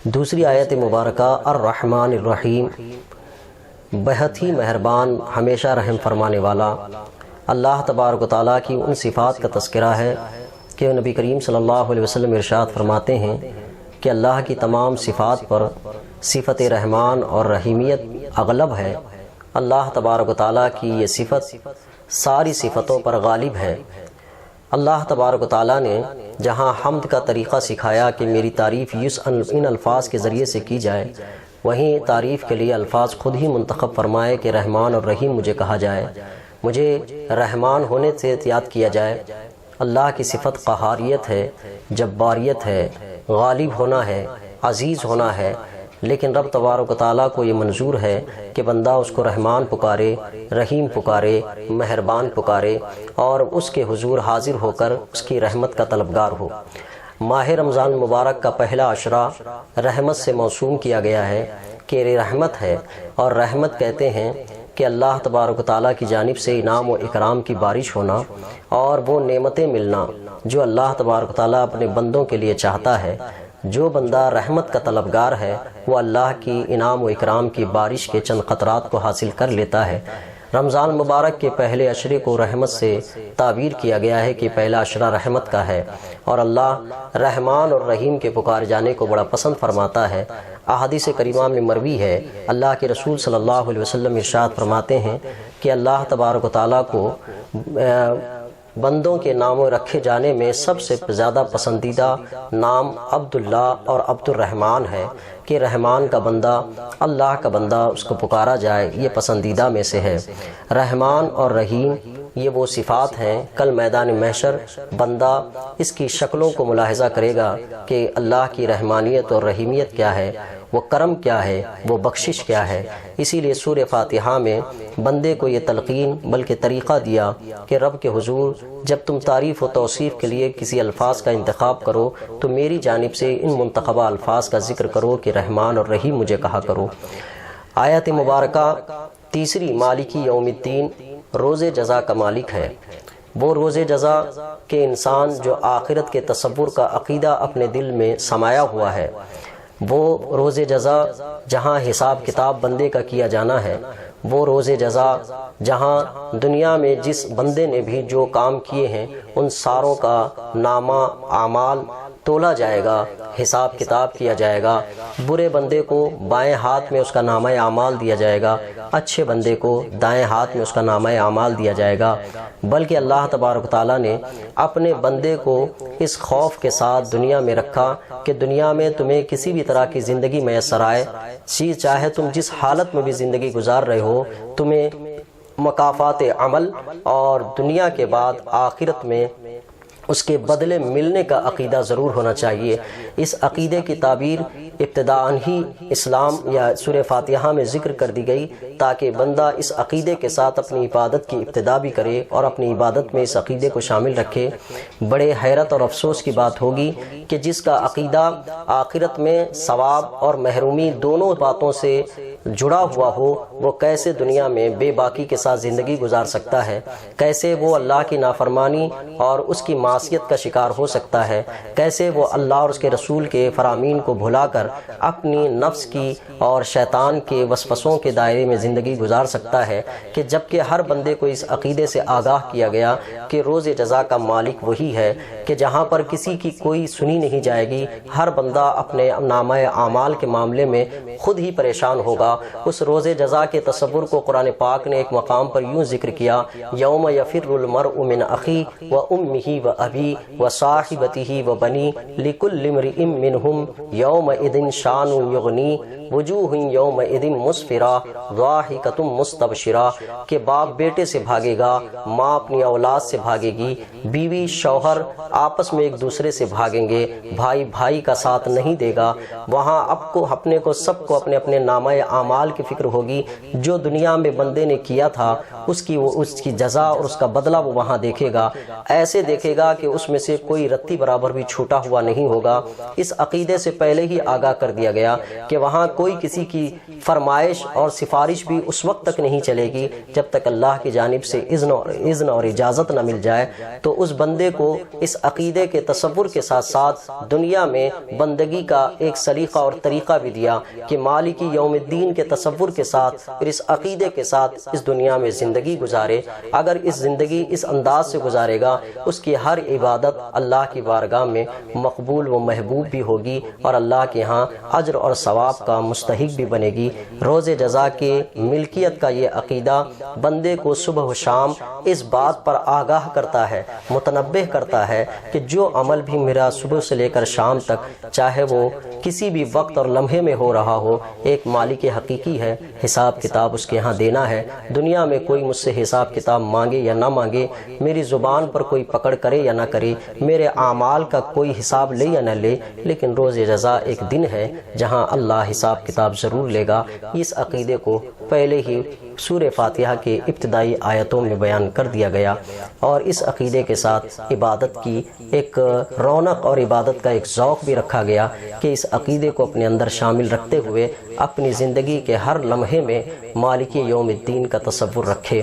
دوسری آیت مبارکہ الرحمن الرحیم، بہت ہی مہربان، ہمیشہ رحم فرمانے والا اللہ تبارک و تعالیٰ کی ان صفات کا تذکرہ ہے کہ نبی کریم صلی اللہ علیہ وسلم ارشاد فرماتے ہیں کہ اللہ کی تمام صفات پر صفت رحمان اور رحیمیت اغلب ہے۔ اللہ تبارک و تعالیٰ کی یہ صفت ساری صفتوں پر غالب ہے۔ اللہ تبارک و تعالیٰ نے جہاں حمد کا طریقہ سکھایا کہ میری تعریف ان الفاظ کے ذریعے سے کی جائے، وہیں تعریف کے لیے الفاظ خود ہی منتخب فرمائے کہ رحمان اور رحیم مجھے کہا جائے، مجھے رحمان ہونے سے یاد کیا جائے۔ اللہ کی صفت قہاریت ہے، جباریت ہے، غالب ہونا ہے، عزیز ہونا ہے، لیکن رب تبارک و تعالیٰ کو یہ منظور ہے کہ بندہ اس کو رحمان پکارے، رحیم پکارے، مہربان پکارے اور اس کے حضور حاضر ہو کر اس کی رحمت کا طلبگار ہو۔ ماہ رمضان مبارک کا پہلا عشرہ رحمت سے موسوم کیا گیا ہے کہ یہ رحمت ہے، اور رحمت کہتے ہیں کہ اللہ تبارک و تعالیٰ کی جانب سے انعام و اکرام کی بارش ہونا اور وہ نعمتیں ملنا جو اللہ تبارک و تعالیٰ اپنے بندوں کے لیے چاہتا ہے۔ جو بندہ رحمت کا طلبگار ہے وہ اللہ کی انعام و اکرام کی بارش کے چند قطرات کو حاصل کر لیتا ہے۔ رمضان مبارک کے پہلے عشرے کو رحمت سے تعبیر کیا گیا ہے کہ پہلا عشرہ رحمت کا ہے، اور اللہ رحمان اور رحیم کے پکار جانے کو بڑا پسند فرماتا ہے۔ احادیث کریمہ میں مروی ہے، اللہ کے رسول صلی اللہ علیہ وسلم ارشاد فرماتے ہیں کہ اللہ تبارک و تعالیٰ کو بندوں کے ناموں رکھے جانے میں سب سے زیادہ پسندیدہ نام عبداللہ اور عبد الرحمن ہے، کہ رحمان کا بندہ، اللہ کا بندہ اس کو پکارا جائے، یہ پسندیدہ میں سے ہے۔ رحمان اور رحیم یہ وہ صفات ہیں، کل میدان محشر بندہ اس کی شکلوں کو ملاحظہ کرے گا کہ اللہ کی رحمانیت اور رحیمیت کیا ہے، وہ کرم کیا ہے، وہ بخشش کیا ہے۔ اسی لیے سورہ فاتحہ میں بندے کو یہ تلقین بلکہ طریقہ دیا کہ رب کے حضور جب تم تعریف و توصیف کے لیے کسی الفاظ کا انتخاب کرو تو میری جانب سے ان منتخبہ الفاظ کا ذکر کرو کہ رحمان اور رحیم مجھے کہا کرو۔ آیت مبارکہ تیسری، مالکی یوم الدین، روز جزا کا مالک ہے۔ وہ روز جزا کے انسان جو آخرت کے تصور کا عقیدہ اپنے دل میں سمایا ہوا ہے، وہ روز جزا جہاں حساب کتاب بندے کا کیا جانا ہے، وہ روز جزا جہاں دنیا میں جس بندے نے بھی جو کام کیے ہیں ان ساروں کا نامہ اعمال تولا جائے گا، حساب کتاب کیا جائے گا۔ برے بندے کو بائیں ہاتھ میں اس کا نامہ اعمال دیا جائے گا، اچھے بندے کو دائیں ہاتھ میں اس کا نامہ اعمال دیا جائے گا۔ بلکہ اللہ تبارک تعالیٰ نے اپنے بندے کو اس خوف کے ساتھ دنیا میں رکھا کہ دنیا میں تمہیں کسی بھی طرح کی زندگی میسر آئے، چاہے تم جس حالت میں بھی زندگی گزار رہے ہو، تمہیں مکافات عمل اور دنیا کے بعد آخرت میں اس کے بدلے ملنے کا عقیدہ ضرور ہونا چاہیے۔ اس عقیدے کی تعبیر ابتداءً ہی اسلام یا سورہ فاتحہ میں ذکر کر دی گئی تاکہ بندہ اس عقیدے کے ساتھ اپنی عبادت کی ابتدا بھی کرے اور اپنی عبادت میں اس عقیدے کو شامل رکھے۔ بڑے حیرت اور افسوس کی بات ہوگی کہ جس کا عقیدہ آخرت میں ثواب اور محرومی دونوں باتوں سے جڑا ہوا ہو، وہ کیسے دنیا میں بے باکی کے ساتھ زندگی گزار سکتا ہے، کیسے وہ اللہ کی نافرمانی اور اس کی معصیت کا شکار ہو سکتا ہے، کیسے وہ اللہ اور اس کے رسول کے فرامین کو بھلا کر اپنی نفس کی اور شیطان کے وسوسوں کے دائرے میں زندگی گزار سکتا ہے، کہ جبکہ ہر بندے کو اس عقیدے سے آگاہ کیا گیا کہ روز جزا کا مالک وہی ہے کہ جہاں پر کسی کی کوئی سنی نہیں جائے گی، ہر بندہ اپنے نامہ اعمال کے معاملے میں خود ہی پریشان ہوگا۔ اس روز جزا کے تصور کو قرآن پاک نے ایک مقام پر یوں ذکر کیا، یوم یفر المرء من اخی و امہ و ابی و صاحبتہ و بنی لکل امرئ منہم یومئذ شان یغنی وجوہ یومئذ مسفرہ ضاحکۃ مستبشرہ، کہ باپ بیٹے سے بھاگے گا، ماں اپنی اولاد سے بھاگے گی، بیوی شوہر آپس میں ایک دوسرے سے بھاگیں گے، بھائی بھائی کا ساتھ نہیں دے گا۔ وہاں اپنے کو سب کو اپنے اپنے نامہ اعمال کی فکر ہوگی، جو دنیا میں بندے نے کیا تھا اس کی جزا اور اس کا بدلہ وہ وہاں دیکھے گا، ایسے دیکھے گا کہ اس میں سے کوئی رتی برابر بھی چھوٹا ہوا نہیں ہوگا۔ اس عقیدے سے پہلے ہی آگاہ کر دیا گیا کہ وہاں کوئی کسی کی فرمائش اور سفارش بھی اس وقت تک نہیں چلے گی جب تک اللہ کی جانب سے اذن اور اجازت نہ مل جائے۔ تو اس بندے کو اس عقیدے کے تصور کے ساتھ ساتھ دنیا میں بندگی کا ایک سلیقہ اور طریقہ بھی دیا کہ مالک یوم الدین کے تصور کے ساتھ پھر اس عقیدے کے ساتھ اس دنیا میں زندگی گزارے۔ اگر اس زندگی اس انداز سے گزارے گا اس کی ہر عبادت اللہ کی بارگاہ میں مقبول و محبوب بھی ہوگی اور اللہ کے ہاں اجر اور ثواب کا مستحق بھی بنے گی۔ روز جزا کے ملکیت کا یہ عقیدہ بندے کو صبح و شام اس بات پر آگاہ کرتا ہے، متنبہ کرتا ہے کہ جو عمل بھی میرا صبح سے لے کر شام تک چاہے وہ کسی بھی وقت اور لمحے میں ہو رہا ہو، ایک مالک حقیقی ہے، حساب کتاب اس کے ہاں دینا ہے۔ دنیا میں کوئی مجھ سے حساب کتاب مانگے یا نہ مانگے، میری زبان پر کوئی پکڑ کرے یا نہ کرے، میرے اعمال کا کوئی حساب لے یا نہ لے، لیکن روز جزا ایک دن ہے جہاں اللہ حساب کتاب ضرور لے گا۔ اس عقیدے کو پہلے ہی سورہ فاتحہ کے ابتدائی آیتوں میں بیان کر دیا گیا، اور اس عقیدے کے ساتھ عبادت کی ایک رونق اور عبادت کا ایک ذوق بھی رکھا گیا کہ اس عقیدے کو اپنے اندر شامل رکھتے ہوئے اپنی زندگی کے ہر لمحے میں مالک یوم الدین کا تصور رکھے۔